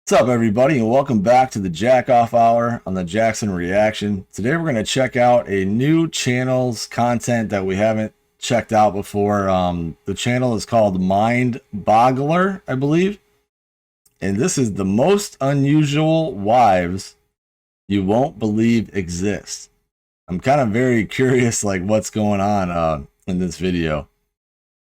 What's up, everybody, and welcome back to the Jack Off Hour on the Jackson Reaction. Today we're going to check out a new channel's content that we haven't checked out before. The channel is called MANDELA, I believe. And this is the most unusual wives you won't believe exist. I'm kind of very curious, like, what's going on in this video.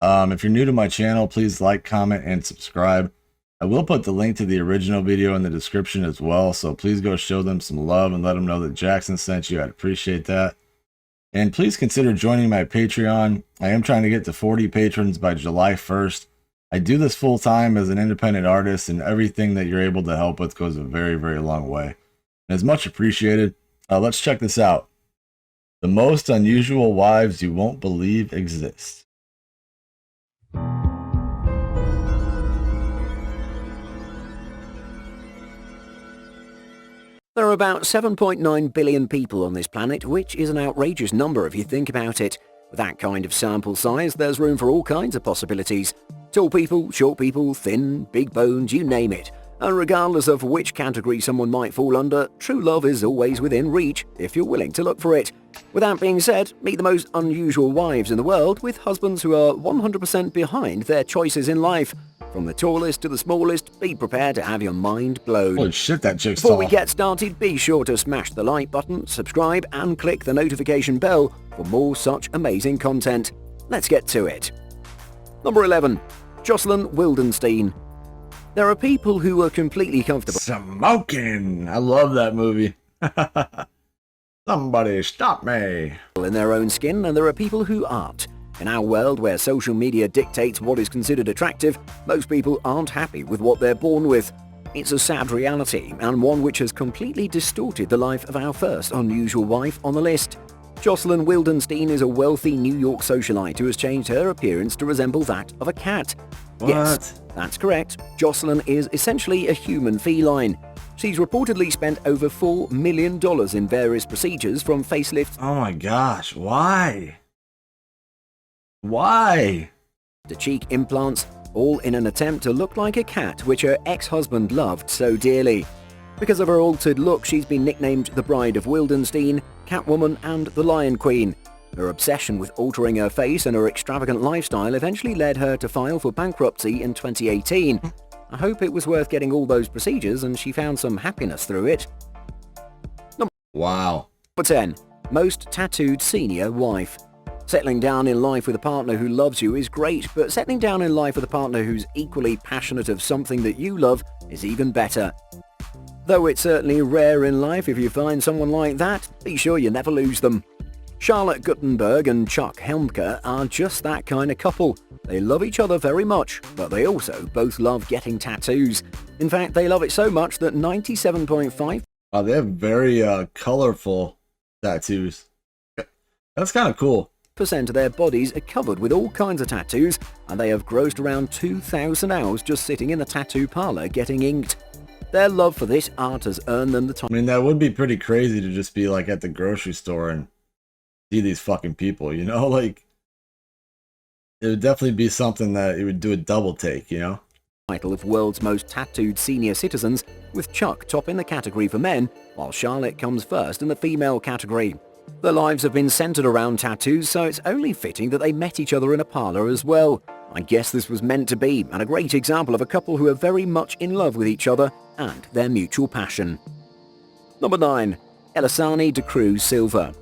If you're new to my channel, please like, comment, and subscribe. I will put the link to the original video in the description as well, so please go show them some love and let them know that Jackson sent you. I'd appreciate that. And please consider joining my Patreon. I am trying to get to 40 patrons by July 1st. I do this full time as an independent artist, and everything that you're able to help with goes a very, very long way. And it's much appreciated. Let's check this out. The most unusual wives you won't believe exist. There are about 7.9 billion people on this planet, which is an outrageous number if you think about it. With that kind of sample size, there's room for all kinds of possibilities. Tall people, short people, thin, big boned, you name it. And regardless of which category someone might fall under, true love is always within reach if you're willing to look for it. With that being said, meet the most unusual wives in the world with husbands who are 100% behind their choices in life. From the tallest to the smallest, be prepared to have your mind blown. Holy shit, that chick's Before tall. we get started, be sure to smash the like button, subscribe, and click the notification bell for more such amazing content. Let's get to it. Number 11. JOCELYN WILDENSTEIN. There are people who are completely comfortable Smoking! I love that movie. Somebody stop me. in their own skin, and there are people who aren't. In our world where social media dictates what is considered attractive, most people aren't happy with what they're born with. It's a sad reality, and one which has completely distorted the life of our first unusual wife on the list. JOCELYN WILDENSTEIN is a wealthy New York socialite who has changed her appearance to resemble that of a cat. What? Yes, that's correct. JOCELYN is essentially a human feline. She's reportedly spent over $4 million in various procedures, from facelifts Oh my gosh, why? Why? to cheek implants, all in an attempt to look like a cat, which her ex-husband loved so dearly. Because of her altered look, she's been nicknamed the Bride of Wildenstein, Catwoman, and the Lion Queen. Her obsession with altering her face and her extravagant lifestyle eventually led her to file for bankruptcy in 2018. I hope it was worth getting all those procedures and she found some happiness through it. Wow. Number 10. Most tattooed senior wife. Settling down in life with a partner who loves you is great, but settling down in life with a partner who's equally passionate of something that you love is even better. Though it's certainly rare in life, if you find someone like that, be sure you never lose them. Charlotte Guttenberg and Chuck Helmke are just that kind of couple. They love each other very much, but they also both love getting tattoos. In fact, they love it so much that 97.5% Oh, they have very colorful tattoos. That's kind of cool. of their bodies are covered with all kinds of tattoos, and they have grossed around 2,000 hours just sitting in the tattoo parlor getting inked. Their love for this art has earned them the I time mean, that would be pretty crazy to just be like at the grocery store and see these fucking people, you know? Like, it would definitely be something that it would do a double take, you know? title of world's most tattooed senior citizens, with Chuck topping the category for men, while Charlotte comes first in the female category. Their lives have been centered around tattoos, so it's only fitting that they met each other in a parlor as well. I guess this was meant to be, and a great example of a couple who are very much in love with each other and their mutual passion. Number 9. ELISANY de CRUZ SILVA.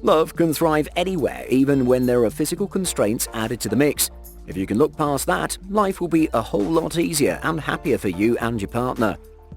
Love can thrive anywhere, even when there are physical constraints added to the mix. If you can look past that, life will be a whole lot easier and happier for you and your partner.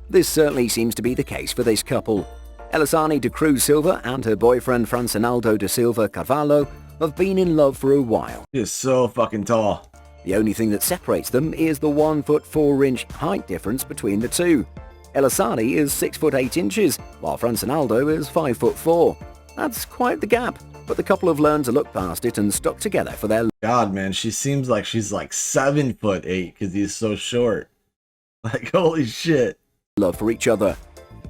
This certainly seems to be the case for this couple. ELISANY de CRUZ SILVA and her boyfriend Francinaldo de Silva Carvalho have been in love for a while. He is so fucking tall. The only thing that separates them is the 1'4" height difference between the two. ELISANY is 6'8", while Francinaldo is 5'4". That's quite the gap, but the couple have learned to look past it and stuck together for their God, man, she seems like she's like 7'8" because he's so short. Like, holy shit. love for each other.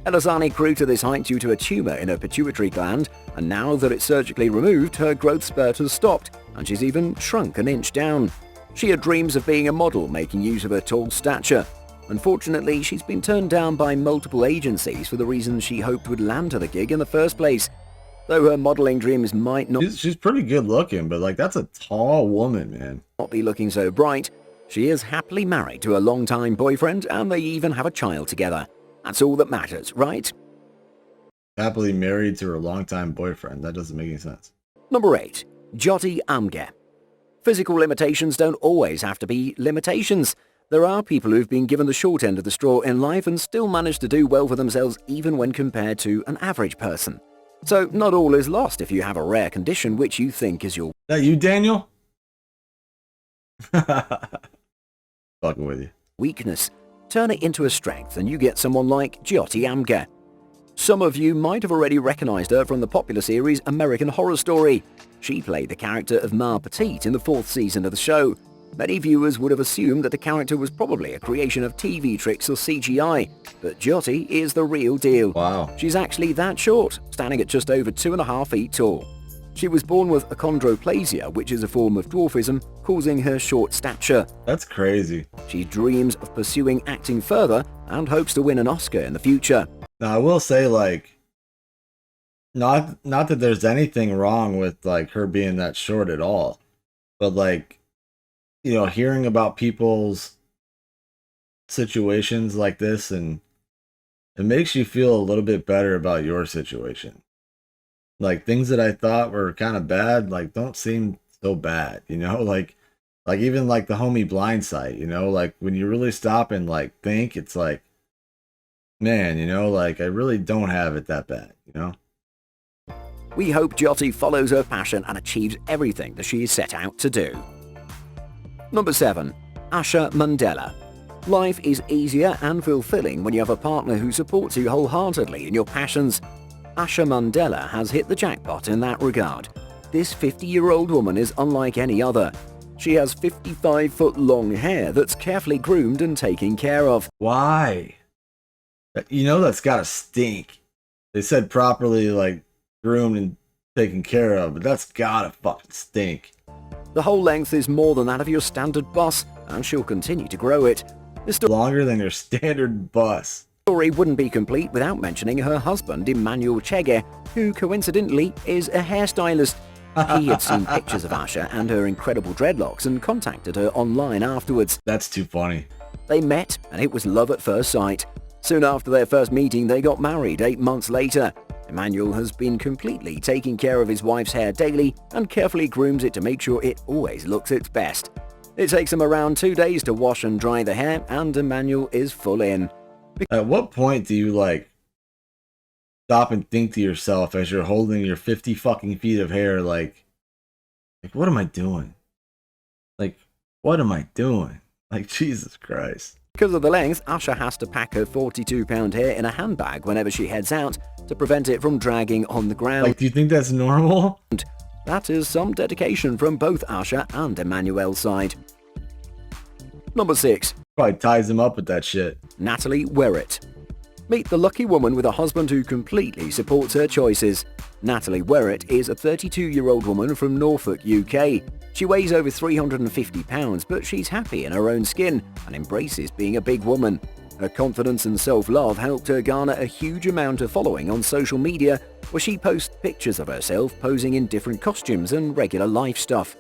ELISANY grew to this height due to a tumor in her pituitary gland, and now that it's surgically removed, her growth spurt has stopped, and she's even shrunk an inch down. She had dreams of being a model, making use of her tall stature. Unfortunately, she's been turned down by multiple agencies for the reasons she hoped would land her the gig in the first place. Though her modeling dreams might not She's pretty good looking, but like that's a tall woman, man. be looking so bright, she is happily married to a longtime boyfriend and they even have a child together. That's all that matters, right? Happily married to her longtime boyfriend. That doesn't make any sense. Number 8. JOCELYN AMGE. Physical limitations don't always have to be limitations. There are people who've been given the short end of the straw in life and still manage to do well for themselves even when compared to an average person. So not all is lost if you have a rare condition which you think is your That you, Daniel? Fucking with you. weakness. Turn it into a strength and you get someone like JYOTI AMGE. Some of you might have already recognized her from the popular series American Horror Story. She played the character of Ma Petite in the 4th season of the show. Many viewers would have assumed that the character was probably a creation of TV tricks or CGI, but JYOTI is the real deal. Wow. She's actually that short, standing at just over 2.5 feet tall. She was born with achondroplasia, which is a form of dwarfism, causing her short stature. That's crazy. She dreams of pursuing acting further and hopes to win an Oscar in the future. Now, I will say, like, not that there's anything wrong with, like, her being that short at all. But, like, you know, hearing about people's situations like this, and it makes you feel a little bit better about your situation. Like, things that I thought were kind of bad, like, don't seem so bad, you know? Like even, like, the homie Blind Sight, you know? Like, when you really stop and, like, think, it's like, man, you know, like, I really don't have it that bad, you know? We hope JYOTI follows her passion and achieves everything that she is set out to do. Number 7. ASHA MANDELA. Life is easier and fulfilling when you have a partner who supports you wholeheartedly in your passions. ASHA MANDELA has hit the jackpot in that regard. This 50-year-old woman is unlike any other. She has 55-foot long hair that's carefully groomed and taken care of. Why? You know that's gotta stink. They said properly, like, groomed and taken care of, but that's gotta fucking stink. The whole length is more than that of your standard bus, and she'll continue to grow it. This Longer than your standard bus. story wouldn't be complete without mentioning her husband, Emmanuel Chege, who coincidentally is a hairstylist. He had seen pictures of Asha and her incredible dreadlocks and contacted her online afterwards. That's too funny. They met, and it was love at first sight. Soon after their first meeting, they got married 8 months later. Emmanuel has been completely taking care of his wife's hair daily and carefully grooms it to make sure it always looks its best. It takes him around 2 days to wash and dry the hair, and Emmanuel is full in. At what point do you, like, stop and think to yourself as you're holding your 50 fucking feet of hair, like what am I doing? Like, what am I doing? Like, Jesus Christ. Because of the length, Asha has to pack her 42-pound hair in a handbag whenever she heads out to prevent it from dragging on the ground. Like, do you think that's normal? That is some dedication from both Asha and Emmanuel's side. Number 6. Probably ties him up with that shit. NATALIE WERRETT. Meet the lucky woman with a husband who completely supports her choices. NATALIE WERRETT is a 32-year-old woman from Norfolk, UK. She weighs over 350 pounds, but she's happy in her own skin and embraces being a big woman. Her confidence and self-love helped her garner a huge amount of following on social media, where she posts pictures of herself posing in different costumes and regular life stuff.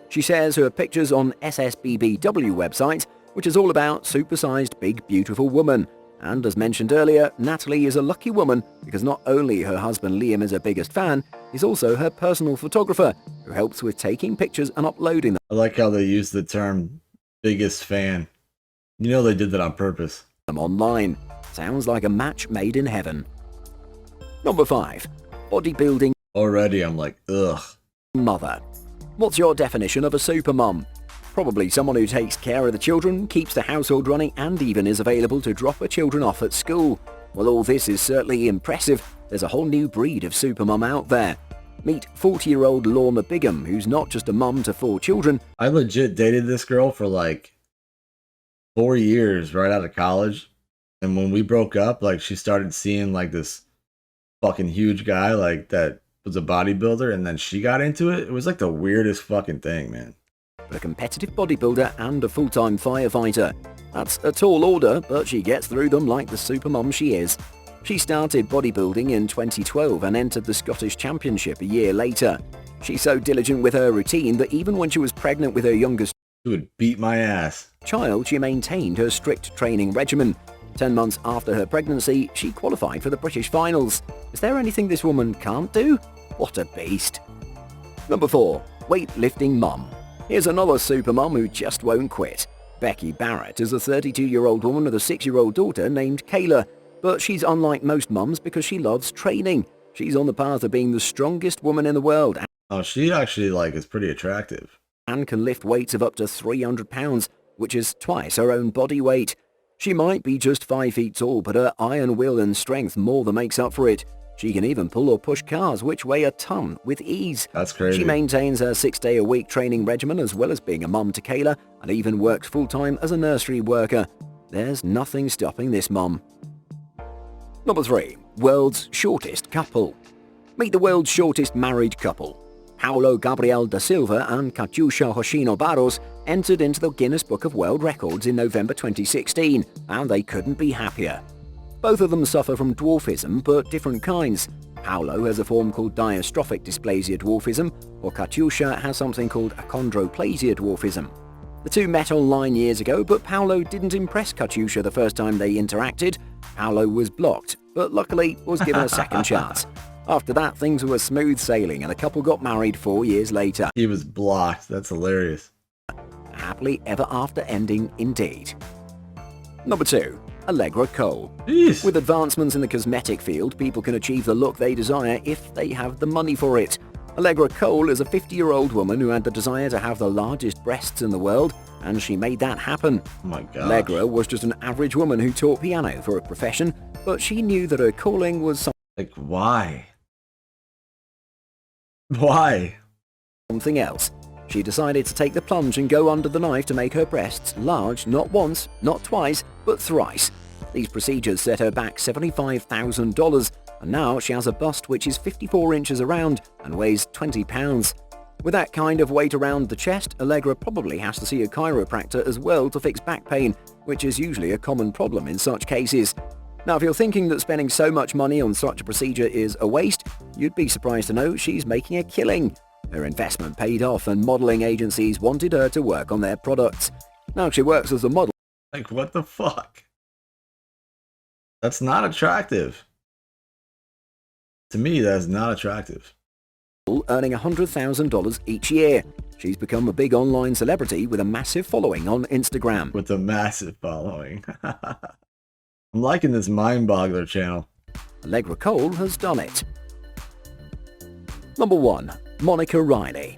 She shares her pictures on SSBBW website, which is all about supersized big beautiful woman. And as mentioned earlier, NATALIE is a lucky woman because not only her husband Liam is her biggest fan, he's also her personal photographer who helps with taking pictures and uploading them. I like how they use the term biggest fan. You know they did that on purpose. Online. Sounds like a match made in heaven. Number 5. Bodybuilding Already I'm like, ugh. mother. What's your definition of a supermom? Probably someone who takes care of the children, keeps the household running, and even is available to drop her children off at school. While all this is certainly impressive, there's a whole new breed of supermom out there. Meet 40-year-old Lorna Bigham, who's not just a mum to 4 children. I legit dated this girl for like 4 years right out of college. And when we broke up, like, she started seeing like this fucking huge guy like that was a bodybuilder, and then she got into it. It was like the weirdest fucking thing, man. A competitive bodybuilder and a full-time firefighter. That's a tall order, but she gets through them like the supermom she is. She started bodybuilding in 2012 and entered the Scottish Championship a year later. She's so diligent with her routine that even when she was pregnant with her youngest She would beat my ass. child, she maintained her strict training regimen. 10 months after her pregnancy, she qualified for the British finals. Is there anything this woman can't do? What a beast. Number 4. Weightlifting mum. Here's another supermum who just won't quit. Becky Barrett is a 32-year-old woman with a 6-year-old daughter named Kayla, but she's unlike most mums because she loves training. She's on the path of being the strongest woman in the world Oh, she actually is pretty attractive. and can lift weights of up to 300 pounds, which is twice her own body weight. She might be just 5 feet tall, but her iron will and strength more than makes up for it. She can even pull or push cars, which weigh a ton, with ease. That's crazy. She maintains her 6-day-a-week training regimen as well as being a mum to Kayla, and even works full-time as a nursery worker. There's nothing stopping this mum. Number 3. World's shortest couple. Meet the world's shortest married couple. Paulo Gabriel da Silva and Katyusha Hoshino Barros entered into the Guinness Book of World Records in November 2016, and they couldn't be happier. Both of them suffer from dwarfism, but different kinds. Paulo has a form called diastrophic dysplasia dwarfism, while Katyusha has something called achondroplasia dwarfism. The two met online years ago, but Paulo didn't impress Katyusha the first time they interacted. Paulo was blocked, but luckily was given a second chance. After that, things were smooth sailing and the couple got married 4 years later. He was blocked. That's hilarious. A happily ever after ending indeed. Number 2. Allegra Cole. Jeez. With advancements in the cosmetic field, people can achieve the look they desire if they have the money for it. Allegra Cole is a 50-year-old woman who had the desire to have the largest breasts in the world, and she made that happen. Oh my gosh. Allegra was just an average woman who taught piano for a profession, but she knew that her calling was Why? Why? something else. She decided to take the plunge and go under the knife to make her breasts large, not once, not twice, but thrice. These procedures set her back $75,000, and now she has a bust which is 54 inches around and weighs 20 pounds. With that kind of weight around the chest, Allegra probably has to see a chiropractor as well to fix back pain, which is usually a common problem in such cases. Now, if you're thinking that spending so much money on such a procedure is a waste, you'd be surprised to know she's making a killing. Her investment paid off and modeling agencies wanted her to work on their products. Now she works as a model. What the fuck? That's not attractive. To me, that's not attractive. Earning $100,000 each year. She's become a big online celebrity with a massive following on Instagram. With a massive following. I'm liking this Mind-Boggler channel. Allegra Cole has done it. Number 1. Monica Riley.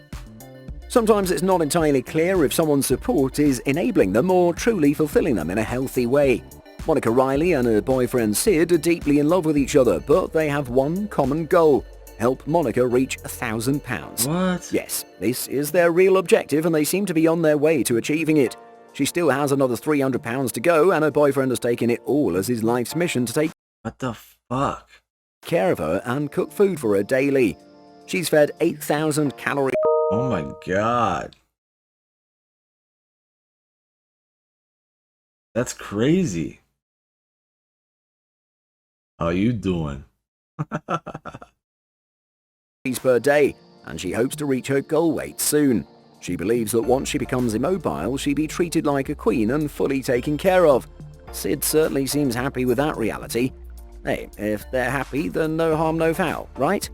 Sometimes it's not entirely clear if someone's support is enabling them or truly fulfilling them in a healthy way. Monica Riley and her boyfriend Sid are deeply in love with each other, but they have one common goal: help Monica reach £1,000. What? Yes, this is their real objective and they seem to be on their way to achieving it. She still has another £300 to go, and her boyfriend has taken it all as his life's mission to take What the fuck? care of her and cook food for her daily. She's fed 8,000 calories. Oh my god. That's crazy. How you doing? Per day, and she hopes to reach her goal weight soon. She believes that once she becomes immobile, she'll be treated like a queen and fully taken care of. Sid certainly seems happy with that reality. Hey, if they're happy, then no harm, no foul, right?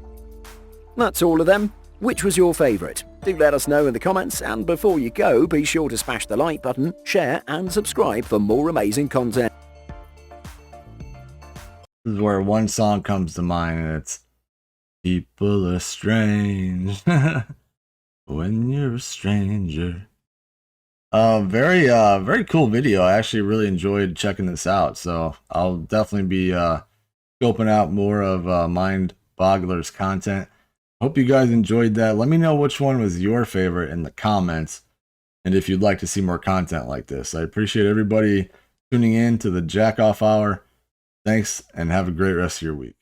That's all of them. Which was your favourite? Do let us know in the comments, and before you go, be sure to smash the like button, share and subscribe for more amazing content. This is where one song comes to mind, and it's "People are strange when you're a stranger." Very cool video. I actually really enjoyed checking this out, so I'll definitely be scoping out more of Mind-Boggler's content. Hope you guys enjoyed that. Let me know which one was your favorite in the comments, and if you'd like to see more content like this. I appreciate everybody tuning in to the Jack Off Hour. Thanks, and have a great rest of your week.